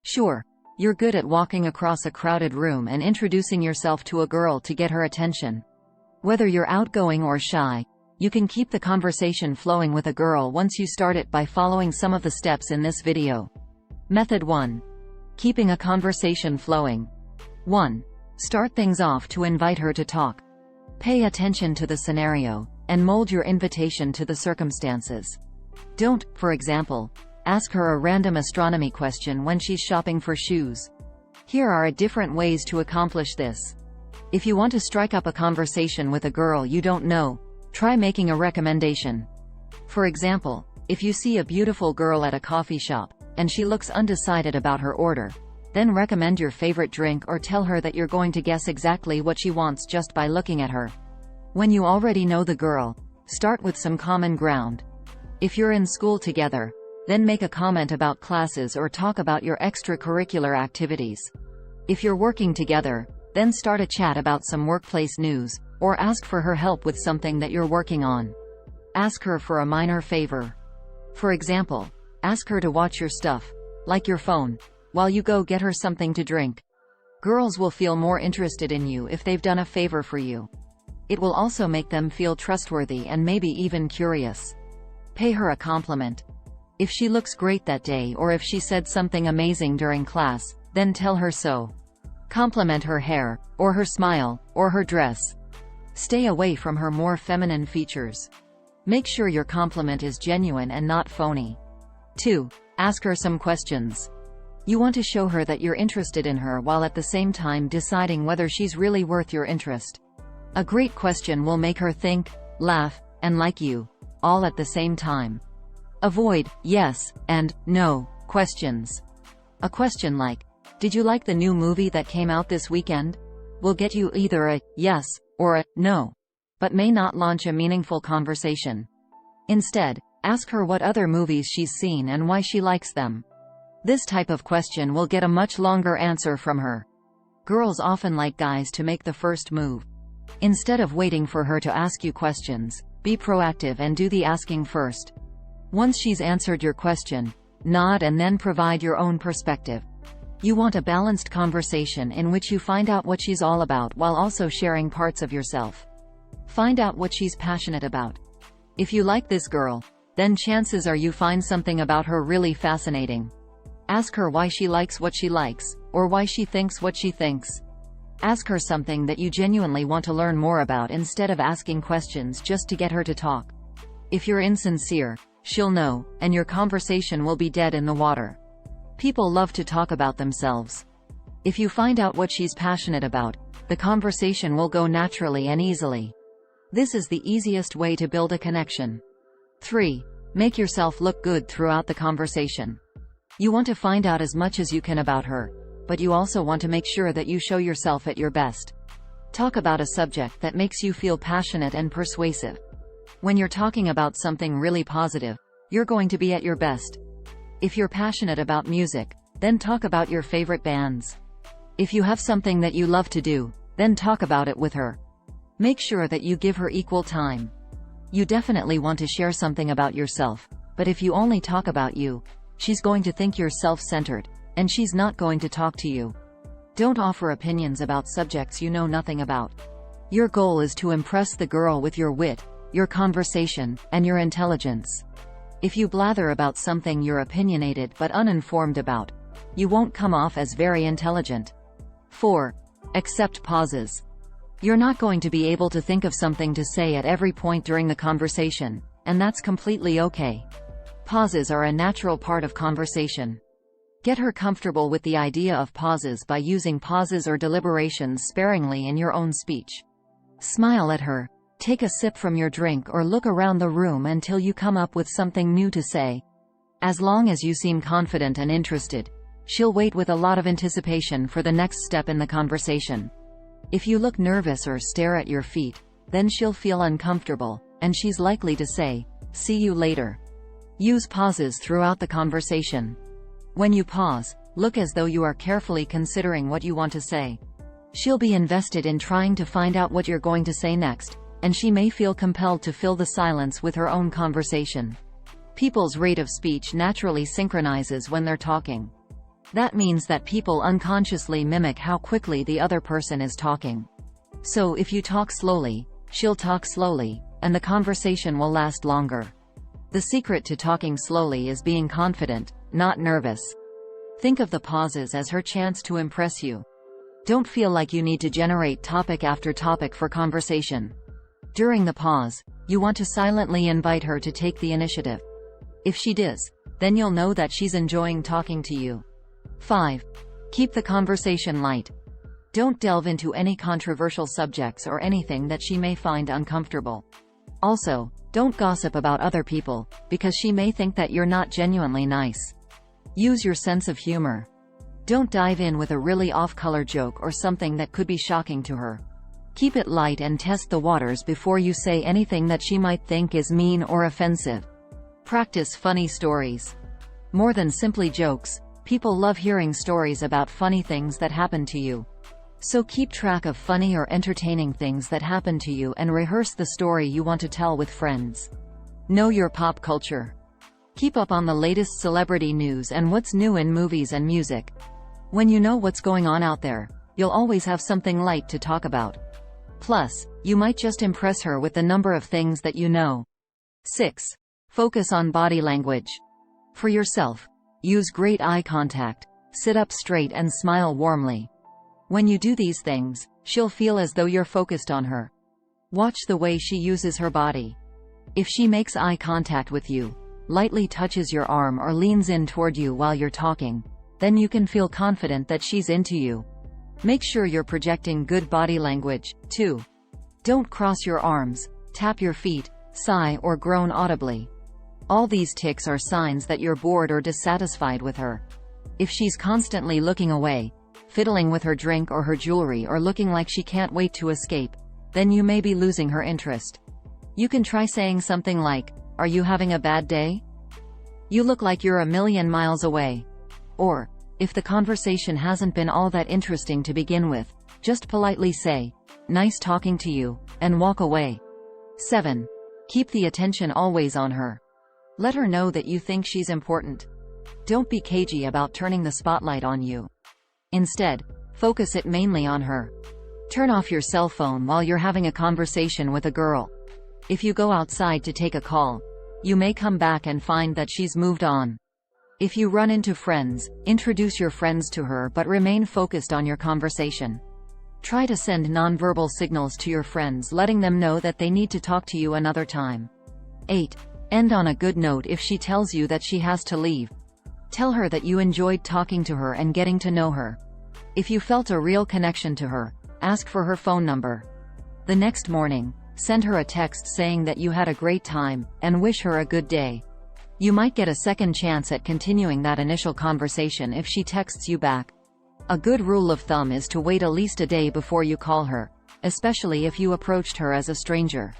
Sure, you're good at walking across a crowded room and introducing yourself to a girl to get her attention. Whether you're outgoing or shy, you can keep the conversation flowing with a girl once you start it by following some of the steps in this video. Method 1. Keeping a conversation flowing. 1. Start things off to invite her to talk. Pay attention to the scenario, and mold your invitation to the circumstances. Don't, for example, ask her a random astronomy question when she's shopping for shoes. Here are different ways to accomplish this. If you want to strike up a conversation with a girl you don't know, try making a recommendation. For example, if you see a beautiful girl at a coffee shop, and she looks undecided about her order, then recommend your favorite drink or tell her that you're going to guess exactly what she wants just by looking at her. When you already know the girl, start with some common ground. If you're in school together, then make a comment about classes or talk about your extracurricular activities. If you're working together, then start a chat about some workplace news, or ask for her help with something that you're working on. Ask her for a minor favor. For example, ask her to watch your stuff, like your phone, while you go get her something to drink. Girls will feel more interested in you if they've done a favor for you. It will also make them feel trustworthy and maybe even curious. Pay her a compliment. If she looks great that day or if she said something amazing during class, then tell her so. Compliment her hair, or her smile, or her dress. Stay away from her more feminine features. Make sure your compliment is genuine and not phony. 2. Ask her some questions. You want to show her that you're interested in her while at the same time deciding whether she's really worth your interest. A great question will make her think, laugh, and like you, all at the same time. Avoid yes and no questions. A question like, "Did you like the new movie that came out this weekend?" will get you either a yes or a no, but may not launch a meaningful conversation. Instead, ask her what other movies she's seen and why she likes them. This type of question will get a much longer answer from her. Girls often like guys to make the first move. Instead of waiting for her to ask you questions, be proactive and do the asking first. Once she's answered your question, nod and then provide your own perspective. You want a balanced conversation in which you find out what she's all about while also sharing parts of yourself. Find out what she's passionate about. If you like this girl, then chances are you find something about her really fascinating. Ask her why she likes what she likes, or why she thinks what she thinks. Ask her something that you genuinely want to learn more about instead of asking questions just to get her to talk. If you're insincere, she'll know, and your conversation will be dead in the water. People love to talk about themselves. If you find out what she's passionate about, the conversation will go naturally and easily. This is the easiest way to build a connection. 3. Make yourself look good throughout the conversation. You want to find out as much as you can about her, but you also want to make sure that you show yourself at your best. Talk about a subject that makes you feel passionate and persuasive. When you're talking about something really positive, you're going to be at your best. If you're passionate about music, then talk about your favorite bands. If you have something that you love to do, then talk about it with her. Make sure that you give her equal time. You definitely want to share something about yourself, but if you only talk about you, she's going to think you're self-centered, and she's not going to talk to you. Don't offer opinions about subjects you know nothing about. Your goal is to impress the girl with your wit, your conversation, and your intelligence. If you blather about something you're opinionated but uninformed about, you won't come off as very intelligent. 4. Accept pauses. You're not going to be able to think of something to say at every point during the conversation, and that's completely okay. Pauses are a natural part of conversation. Get her comfortable with the idea of pauses by using pauses or deliberations sparingly in your own speech. Smile at her. Take a sip from your drink or look around the room until you come up with something new to say. As long as you seem confident and interested, she'll wait with a lot of anticipation for the next step in the conversation. If you look nervous or stare at your feet, then she'll feel uncomfortable, and she's likely to say, "See you later." Use pauses throughout the conversation. When you pause, look as though you are carefully considering what you want to say. She'll be invested in trying to find out what you're going to say next, and she may feel compelled to fill the silence with her own conversation. People's rate of speech naturally synchronizes when they're talking. That means that people unconsciously mimic how quickly the other person is talking. So if you talk slowly, she'll talk slowly, and the conversation will last longer. The secret to talking slowly is being confident, not nervous. Think of the pauses as her chance to impress you. Don't feel like you need to generate topic after topic for conversation. During the pause, you want to silently invite her to take the initiative. If she does, then you'll know that she's enjoying talking to you. 5. Keep the conversation light. Don't delve into any controversial subjects or anything that she may find uncomfortable. Also, don't gossip about other people, because she may think that you're not genuinely nice. Use your sense of humor. Don't dive in with a really off-color joke or something that could be shocking to her. Keep it light and test the waters before you say anything that she might think is mean or offensive. Practice funny stories. More than simply jokes, people love hearing stories about funny things that happen to you. So keep track of funny or entertaining things that happen to you and rehearse the story you want to tell with friends. Know your pop culture. Keep up on the latest celebrity news and what's new in movies and music. When you know what's going on out there, you'll always have something light to talk about. Plus, you might just impress her with the number of things that you know. 6. Focus on body language. For yourself, use great eye contact, sit up straight and smile warmly. When you do these things, she'll feel as though you're focused on her. Watch the way she uses her body. If she makes eye contact with you, lightly touches your arm or leans in toward you while you're talking, then you can feel confident that she's into you. Make sure you're projecting good body language, too. Don't cross your arms, tap your feet, sigh or groan audibly. All these tics are signs that you're bored or dissatisfied with her. If she's constantly looking away, fiddling with her drink or her jewelry or looking like she can't wait to escape, then you may be losing her interest. You can try saying something like, "Are you having a bad day? You look like you're a million miles away." Or, if the conversation hasn't been all that interesting to begin with, just politely say, "Nice talking to you," and walk away. 7. Keep the attention always on her. Let her know that you think she's important. Don't be cagey about turning the spotlight on you. Instead, focus it mainly on her. Turn off your cell phone while you're having a conversation with a girl. If you go outside to take a call, you may come back and find that she's moved on. If you run into friends, introduce your friends to her but remain focused on your conversation. Try to send nonverbal signals to your friends letting them know that they need to talk to you another time. 8. End on a good note if she tells you that she has to leave. Tell her that you enjoyed talking to her and getting to know her. If you felt a real connection to her, ask for her phone number. The next morning, send her a text saying that you had a great time, and wish her a good day. You might get a second chance at continuing that initial conversation if she texts you back. A good rule of thumb is to wait at least a day before you call her, especially if you approached her as a stranger.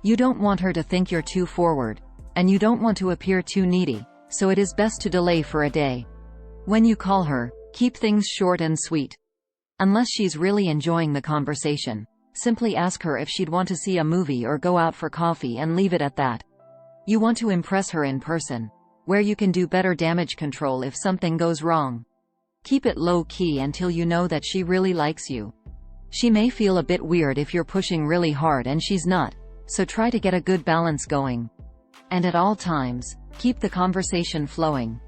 You don't want her to think you're too forward, and you don't want to appear too needy, so it is best to delay for a day. When you call her, keep things short and sweet. Unless she's really enjoying the conversation, simply ask her if she'd want to see a movie or go out for coffee and leave it at that. You want to impress her in person, where you can do better damage control if something goes wrong. Keep it low-key until you know that she really likes you. She may feel a bit weird if you're pushing really hard and she's not, so try to get a good balance going. And at all times, keep the conversation flowing.